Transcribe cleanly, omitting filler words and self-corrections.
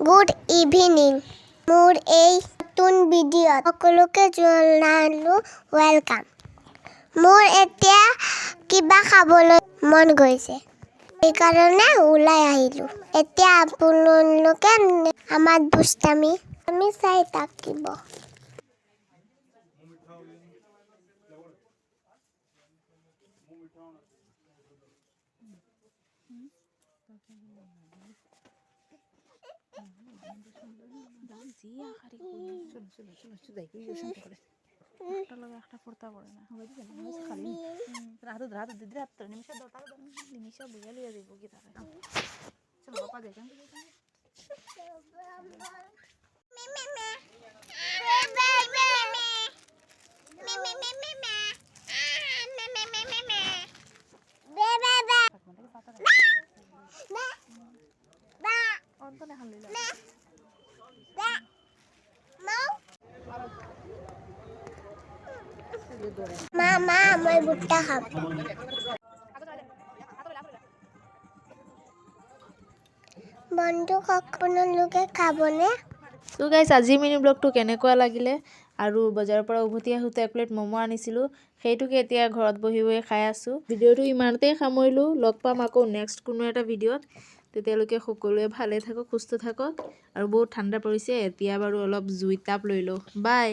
good evening মোৰ এই নতুন ভিডিঅ'ত সকলোকে জনালোঁ ৱেলকাম মোৰ এতিয়া কিবা খাবলৈ মন গৈছে সেইকাৰণে ওলাই আহিলোঁ এতিয়া আপোনালোকে আমাৰ দুষ্টামি আমি চাই থাকিব একটা পড়তা পড়ে না খালি রাতে রাতে দিদি রাত নিমিষে দটা নিমিষে বুঝে লিয়ে দিব কি থাকে চলো বাবা দেখেন মামা মই ভুট্টা খাম বন্ধু আপোনালোকে খাবনে তো গাইজ আজি মিনি ব্লগটো কেনেকুৱা লাগিলে আৰু বজাৰৰ পৰা উভতি আহোঁতে এক প্লেট ম'ম' আনিছিলোঁ সেইটোকে এতিয়া ঘৰত বহি বহি খাই আছোঁ ভিডিঅ'টো ইমানতেই সামৰিলোঁ লগ পাম আকৌ নেক্সট কোনো এটা ভিডিঅ'ত তেতিয়ালৈকে সকলোৱে ভালে থাকক সুস্থ থাকক আৰু বহুত ঠাণ্ডা পৰিছে এতিয়া বাৰু অলপ জুই তাপ লৈ লওঁ বাই